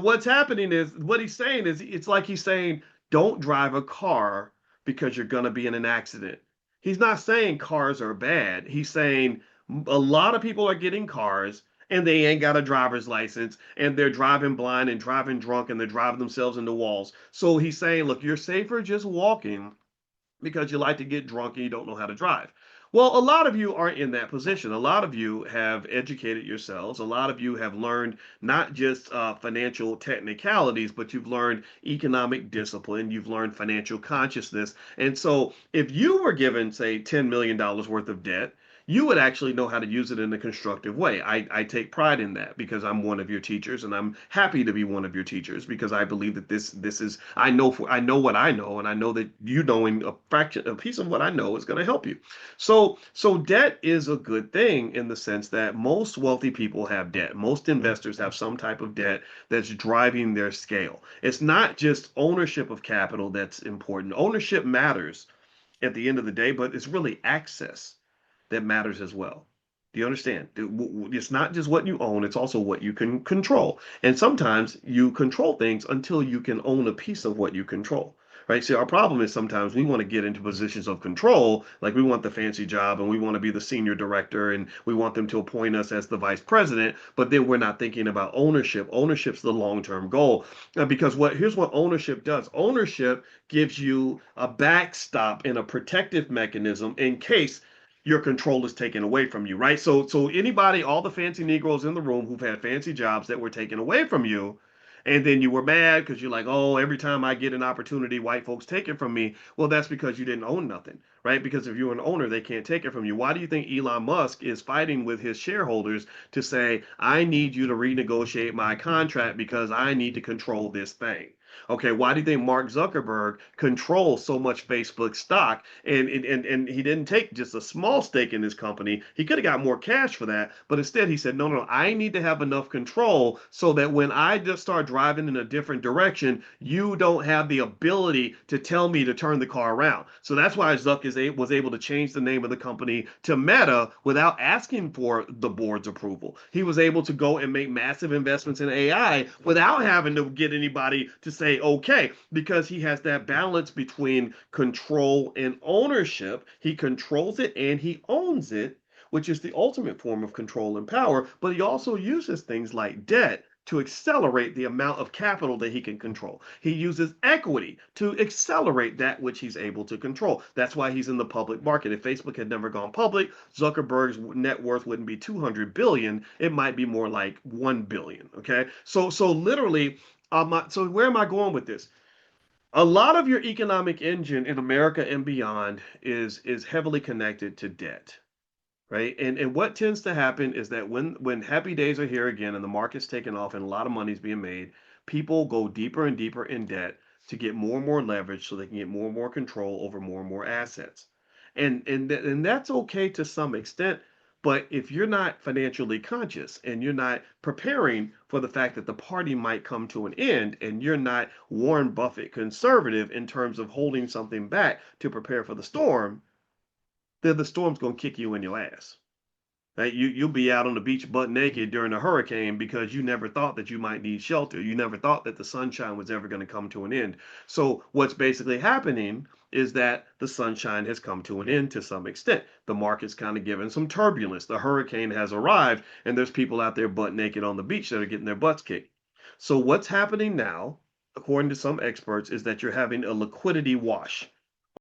What's happening is what he's saying is it's like he's saying, don't drive a car because you're going to be in an accident. He's not saying cars are bad. He's saying a lot of people are getting cars and they ain't got a driver's license and they're driving blind and driving drunk and they're driving themselves into walls. So he's saying, look, you're safer just walking because you like to get drunk and you don't know how to drive. Well, a lot of you aren't in that position. A lot of you have educated yourselves. A lot of you have learned not just financial technicalities, but you've learned economic discipline. You've learned financial consciousness. And so, if you were given, say, $10 million worth of debt, you would actually know how to use it in a constructive way. I take pride in that because I'm one of your teachers and I'm happy to be one of your teachers because I believe that this is I know what I know and I know that you knowing a piece of what I know is going to help you. So debt is a good thing in the sense that most wealthy people have debt. Most investors have some type of debt that's driving their scale. It's not just ownership of capital that's important. Ownership matters at the end of the day, but it's really access that matters as well. Do you understand? It's not just what you own, it's also what you can control. And sometimes you control things until you can own a piece of what you control. Right. See, our problem is sometimes we want to get into positions of control, like we want the fancy job and we want to be the senior director and we want them to appoint us as the vice president, but then we're not thinking about ownership. Ownership's the long-term goal. Because here's what ownership does. Ownership gives you a backstop and a protective mechanism in case your control is taken away from you, right? So anybody, all the fancy Negroes in the room who've had fancy jobs that were taken away from you, and then you were mad because you're like, oh, every time I get an opportunity, white folks take it from me. Well, that's because you didn't own nothing, right? Because if you're an owner, they can't take it from you. Why do you think Elon Musk is fighting with his shareholders to say, I need you to renegotiate my contract because I need to control this thing? Okay, why do you think Mark Zuckerberg controls so much Facebook stock and he didn't take just a small stake in his company? He could have got more cash for that, but instead he said, no, no, I need to have enough control so that when I just start driving in a different direction, you don't have the ability to tell me to turn the car around. So that's why Zuck was able to change the name of the company to Meta without asking for the board's approval. He was able to go and make massive investments in AI without having to get anybody to say okay, because he has that balance between control and ownership. He controls it and he owns it, which is the ultimate form of control and power. But he also uses things like debt to accelerate the amount of capital that he can control. He uses equity to accelerate that which he's able to control. That's why he's in the public market. If Facebook had never gone public, Zuckerberg's net worth wouldn't be 200 billion. It might be more like 1 billion. Okay. So literally, so where am I going with this? A lot of your economic engine in America and beyond is heavily connected to debt, right? And what tends to happen is that when happy days are here again and the market's taking off and a lot of money's being made, people go deeper and deeper in debt to get more and more leverage so they can get more and more control over more and more assets. And that's okay to some extent, but if you're not financially conscious and you're not preparing for the fact that the party might come to an end and you're not Warren Buffett conservative in terms of holding something back to prepare for the storm, then the storm's going to kick you in your ass. Right? You'll be out on the beach butt naked during a hurricane because you never thought that you might need shelter. You never thought that the sunshine was ever going to come to an end. So what's basically happening is that the sunshine has come to an end to some extent. The market's kind of given some turbulence. The hurricane has arrived, and there's people out there butt naked on the beach that are getting their butts kicked. So what's happening now, according to some experts, is that you're having a liquidity wash.